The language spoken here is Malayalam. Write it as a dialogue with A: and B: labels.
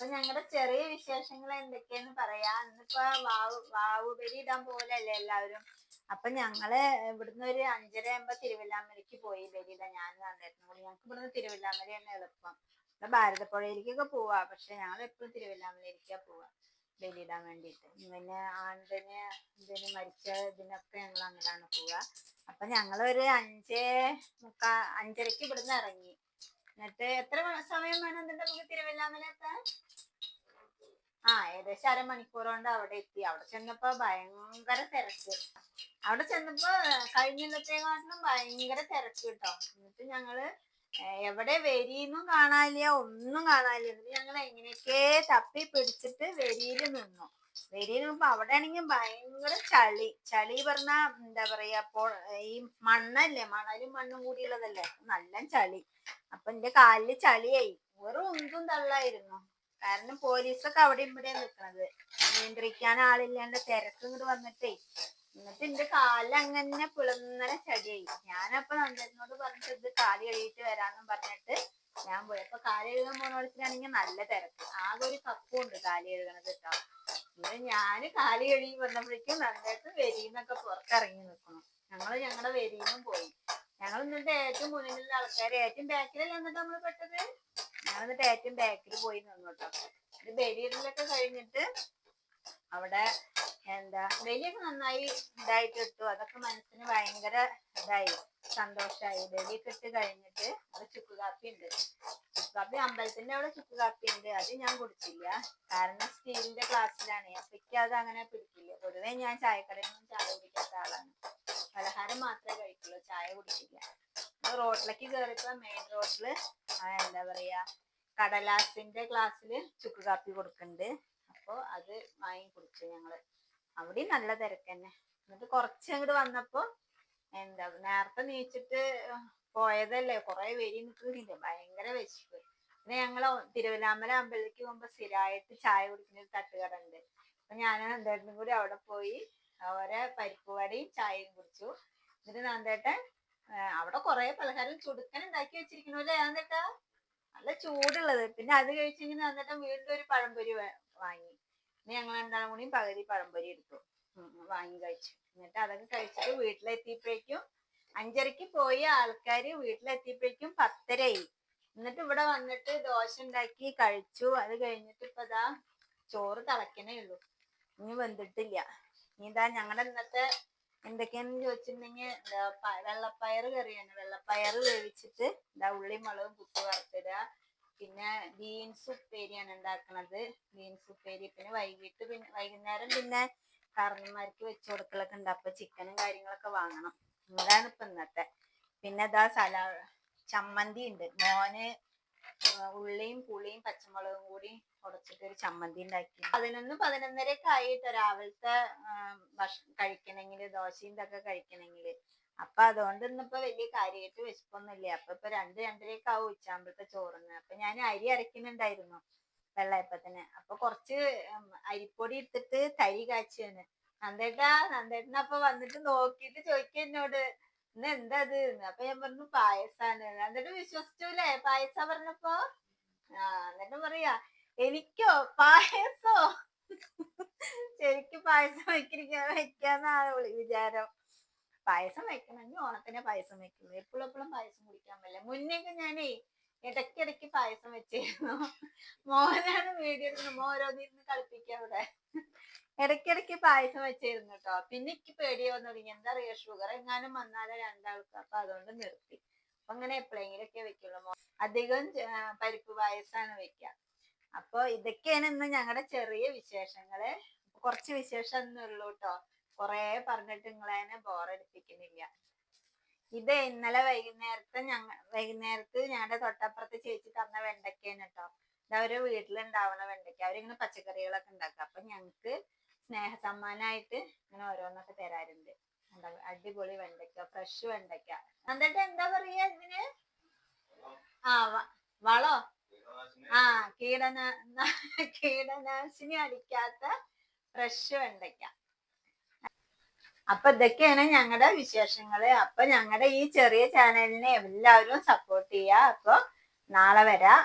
A: അപ്പൊ ഞങ്ങളുടെ ചെറിയ വിശേഷങ്ങൾ എന്തൊക്കെയാന്ന് പറയാ. ഇന്നിപ്പോ വാവുബലി ഇടാൻ പോലല്ലേ എല്ലാവരും. അപ്പൊ ഞങ്ങള് ഇവിടുന്ന് ഒരു 5:30 തിരുവല്ലാമലയ്ക്ക് പോയി ബലിയിടാൻ. ഞാൻ വന്നിരുന്നു കൂടി. ഞങ്ങൾക്ക് ഇവിടുന്ന് തിരുവല്ലാമലയാണ് എളുപ്പം. ഭാരതപ്പുഴയിലേക്കൊക്കെ പോവാ, പക്ഷെ ഞങ്ങൾ എപ്പോഴും തിരുവല്ലാമലയിലേക്കാ പോവാ ബലിയിടാൻ വേണ്ടിയിട്ട്. പിന്നെ ആണ്ടിന് ഇതിന് മരിച്ച ഇതിനൊക്കെ ഞങ്ങൾ അങ്ങനെയാണ് പോവാ. അപ്പൊ ഞങ്ങളൊരു 5:30 ഇവിടുന്ന് ഇറങ്ങി. എന്നിട്ട് എത്ര സമയം വേണം എന്നിട്ട് നമുക്ക് തിരുവല്ലാമല എത്താൻ? ഏകദേശം അരമണിക്കൂർ കൊണ്ട് അവിടെ എത്തി. അവിടെ ചെന്നപ്പോ ഭയങ്കര തിരക്ക്. അവിടെ ചെന്നപ്പോ കഴിഞ്ഞില്ലത്തെക്കാട്ടിലും ഭയങ്കര തിരക്ക് കേട്ടോ. എന്നിട്ട് ഞങ്ങള് എവിടെ വരിയൊന്നും കാണാനില്ല, ഒന്നും കാണാനില്ല. എന്നിട്ട് ഞങ്ങൾ എങ്ങനെയൊക്കെ തപ്പി പിടിച്ചിട്ട് വരിയിൽ നിന്നു. വരിയിൽ നിന്നപ്പോ അവിടെ ആണെങ്കിൽ ഭയങ്കര ചളി പറഞ്ഞാ എന്താ പറയാ, ഈ മണ്ണല്ലേ, മണലും മണ്ണും കൂടിയുള്ളതല്ലേ, നല്ല ചളി. അപ്പൊ എന്റെ കാലില് ചളിയായി. വെറും ഉന്തും തള്ളായിരുന്നു. കാരണം പോലീസൊക്കെ അവിടെ ഇവിടെ നിൽക്കണത്, നിയന്ത്രിക്കാൻ ആളില്ലാണ്ട് തിരക്ക് ഇങ്ങോട്ട് വന്നിട്ടേ. എന്നിട്ട് എന്റെ കാലിൽ അങ്ങനെ പിളന്നനെ ചടിയായി. ഞാനപ്പൊ നന്ദനോട് പറഞ്ഞിട്ട് ഇത് കാല് കഴുകിയിട്ട് വരാന്നും പറഞ്ഞിട്ട് ഞാൻ പോയി. അപ്പൊ കാല് കഴുകാൻ പോണോടത്തിനാണെങ്കിൽ നല്ല തിരക്ക്. ആകെ ഒരു കപ്പുണ്ട് കാല് കഴുകണത് കേട്ടോ. പിന്നെ ഞാന് കാല് കഴുകി വന്നപ്പോഴേക്കും നന്നായിട്ട് വെരിന്നൊക്കെ പുറത്തിറങ്ങി നിൽക്കണം. ഞങ്ങളുടെ വെരിന്നും പോയി. ഞങ്ങൾ എന്നിട്ട് ഏറ്റവും മുന്നിലുള്ള ആൾക്കാർ, ഏറ്റവും ബാക്കിലല്ലേ എന്നിട്ട് നമ്മള് പെട്ടത്. ഞങ്ങൾ എന്നിട്ട് ഏറ്റവും ബാക്കിൽ പോയി നിന്നു കേട്ടോ. ഇത് ബലിയിടലൊക്കെ കഴിഞ്ഞിട്ട് അവിടെ ബലിയൊക്കെ നന്നായി ഇതായിട്ട് ഇട്ടു. അതൊക്കെ മനസ്സിന് ഭയങ്കര ഇതായി, സന്തോഷായി. ബലിയൊക്കെ ഇട്ട് കഴിഞ്ഞിട്ട് അവിടെ ചുക്ക് കാപ്പി ഉണ്ട്. ചുക്ക് കാപ്പി അമ്പലത്തിന്റെ അവിടെ ചുക്ക് കാപ്പി ഉണ്ട്. അത് ഞാൻ കുടിച്ചില്ല, കാരണം സ്റ്റീലിന്റെ ഗ്ലാസ്സിലാണ്. അപ്പൊ അത് അങ്ങനെ പിടിക്കില്ല. പൊതുവെ ഞാൻ ചായക്കടയിൽ നിന്നും ചായ കുടിക്കാത്ത ആളാണ്. പലഹാരം മാത്രമേ കഴിക്കുള്ളൂ, ചായ കുടിക്കില്ല. റോഡിലേക്ക് കയറിയപ്പോ മെയിൻ റോഡില് എന്താ പറയാ, കടലാസിന്റെ ഗ്ലാസ്സില് ചുക്ക് കാപ്പി കൊടുക്കുന്നുണ്ട്. അപ്പൊ അത് വാങ്ങി കുടിച്ചു ഞങ്ങള്. അവിടെ നല്ല തിരക്ക് തന്നെ. എന്നിട്ട് കുറച്ചങ്ങോട്ട് വന്നപ്പോ നേരത്തെ നീച്ചിട്ട് പോയതല്ലേ, കുറെ വരി നിൽക്കുന്നില്ല, ഭയങ്കര വിശപ്പ്. പിന്നെ ഞങ്ങള് തിരുവല്ലാമല അമ്പലത്തിലേക്ക് പോകുമ്പോ സ്ഥിരമായിട്ട് ചായ കുടിക്കുന്ന ഒരു തട്ടുകട ഉണ്ട്. അപ്പൊ ഞാനും നന്ദേട്ടനും കൂടി അവിടെ പോയി ഓരോ പരിപ്പ് വടയും ചായയും കുടിച്ചു. എന്നിട്ട് നന്ദേട്ടൻ അവിടെ കുറെ പലഹാരം ചുടുക്കൻ ഉണ്ടാക്കി വെച്ചിരിക്കണു അല്ലേ നന്ദേട്ടാ, നല്ല ചൂടുള്ളത്. പിന്നെ അത് കഴിച്ചിങ്ങനെ നന്ദേട്ടൻ വീണ്ടും ഒരു പഴംപൊരി വാങ്ങി. പിന്നെ ഞങ്ങൾ രണ്ടാളും കൂടി പകുതി പഴംപൊരി എടുത്തു, വാങ്ങി കഴിച്ചു. എന്നിട്ട് അതൊക്കെ കഴിച്ചിട്ട് വീട്ടിലെത്തിയപ്പോഴേക്കും 5:30 പോയ ആൾക്കാര് വീട്ടിലെത്തിയപ്പോഴേക്കും 10:30. എന്നിട്ട് ഇവിടെ വന്നിട്ട് ദോശ ഉണ്ടാക്കി കഴിച്ചു. അത് കഴിഞ്ഞിട്ട് ഇപ്പൊ ഇതാ ചോറ് തിളക്കണേ ഉള്ളൂ, ഇനി വെന്തിട്ടില്ല. ഇതാ ഞങ്ങളുടെ ഇന്നത്തെ എന്തൊക്കെയാന്ന് ചോദിച്ചിട്ടുണ്ടെങ്കിൽ വെള്ളപ്പയറ് കറിയാണ്. വെള്ളപ്പയറ് വേവിച്ചിട്ട് ഉള്ളി മുളകും കുത്തി വറുത്തിടുക. പിന്നെ ബീൻസ് ഉപ്പേരിയാണ് ഉണ്ടാക്കണത്, ബീൻസ് ഉപ്പേരി. പിന്നെ വൈകുന്നേരം പിന്നെ കാരണന്മാർക്ക് വെച്ച് കൊടുക്കലൊക്കെ ഉണ്ട്. അപ്പൊ ചിക്കനും കാര്യങ്ങളൊക്കെ വാങ്ങണം. ഇതാണ് ഇപ്പൊ ഇന്നത്തെ. പിന്നെ ചമ്മന്തി ഉണ്ട്. മോന് ഉള്ളിയും പുളിയും പച്ചമുളകും കൂടി ഉടച്ചിട്ട് ഒരു ചമ്മന്തി ഉണ്ടാക്കി. 11-11:30 ആയിട്ട് രാവിലത്തെ ഭക്ഷണം കഴിക്കണമെങ്കിൽ, ദോശയും ഇതൊക്കെ കഴിക്കണമെങ്കിൽ. അപ്പൊ അതുകൊണ്ട് ഇന്നിപ്പോ വലിയ കാര്യമായിട്ട് വിശപ്പൊന്നുമില്ല. അപ്പൊ 2-2:30 ആവും ഉച്ചാകുമ്പോഴത്തെ ചോറിന്. അപ്പൊ ഞാൻ അരി അരയ്ക്കുന്നുണ്ടായിരുന്നു വെള്ളയപ്പത്തിന്. അപ്പൊ കുറച്ച് അരിപ്പൊടി എടുത്തിട്ട് തരി കാച്ചിയാണ്. നന്ദേട്ടനപ്പൊ വന്നിട്ട് നോക്കിയിട്ട് ചോദിക്കുക എന്നോട്, ഇന്ന് എന്താ അത്? അപ്പൊ ഞാൻ പറഞ്ഞു പായസാണ്. എന്നിട്ട് വിശ്വസിച്ചൂലേ പായസ പറഞ്ഞപ്പോ? എന്നിട്ട് പറയാ, എനിക്കോ പായസോ? ശരിക്കും പായസം വെക്കാന്നാണ് വിചാരം. പായസം വെക്കണമെങ്കിൽ ഓണത്തിന് പായസം വെക്കുള്ളൂ, എപ്പോഴും പായസം കുടിക്കാൻ പറ്റില്ല. മുന്നേക്കെ ഞാനേ ഇടയ്ക്കിടയ്ക്ക് പായസം വെച്ചിരുന്നു. മോനാണ് വീഡിയോ എടുക്കുന്നത്, മോരോന്നിരുന്ന് കളിപ്പിക്കുക അവിടെ. ഇടയ്ക്കിടയ്ക്ക് പായസം വെച്ചിരുന്നു കേട്ടോ. പിന്നെ എനിക്ക് പേടിയാവാൻ തുടങ്ങി. എന്താ അറിയാ, ഷുഗർ എങ്ങാനും വന്നാലേ രണ്ടാൾക്ക്. അപ്പൊ അതുകൊണ്ട് നിർത്തി. അപ്പൊ അങ്ങനെ എപ്പോഴെങ്കിലൊക്കെ വെക്കുള്ളൂ. അധികം പരിപ്പ് പായസമാണ് വെക്കുക. അപ്പൊ ഇതൊക്കെയാണ് ഇന്ന് ഞങ്ങളുടെ ചെറിയ വിശേഷങ്ങള്. കുറച്ച് വിശേഷം ഒന്നും ഉള്ളൂ കേട്ടോ. കൊറേ പറഞ്ഞിട്ട് നിങ്ങളെ ബോറടിപ്പിക്കുന്നില്ല. ഇത് ഇന്നലെ വൈകുന്നേരത്ത് ഞങ്ങളുടെ തൊട്ടപ്പുറത്ത് ചേച്ചി തന്ന വെണ്ടയ്ക്കാണ് കേട്ടോ. അവര് വീട്ടിലുണ്ടാവണ വെണ്ടയ്ക്ക. അവരിങ്ങനെ പച്ചക്കറികളൊക്കെ ഉണ്ടാക്കുക. അപ്പൊ ഞങ്ങക്ക് സ്നേഹ സമ്മാനമായിട്ട് ഇങ്ങനെ ഓരോന്നൊക്കെ തരാറുണ്ട്. അടിപൊളി വെണ്ടയ്ക്ക, ഫ്രഷ് വെണ്ടയ്ക്ക. എന്നിട്ട് എന്താ പറയാ ഇതിന്? വളോ? കീടനാശിനി അടിക്കാത്ത ഫ്രഷ് വെണ്ടയ്ക്ക. അപ്പൊ ഇതൊക്കെയാണ് ഞങ്ങളുടെ വിശേഷങ്ങള്. അപ്പൊ ഞങ്ങളുടെ ഈ ചെറിയ ചാനലിനെ എല്ലാവരും സപ്പോർട്ട് ചെയ്യുക. അപ്പൊ നാളെ വരാം.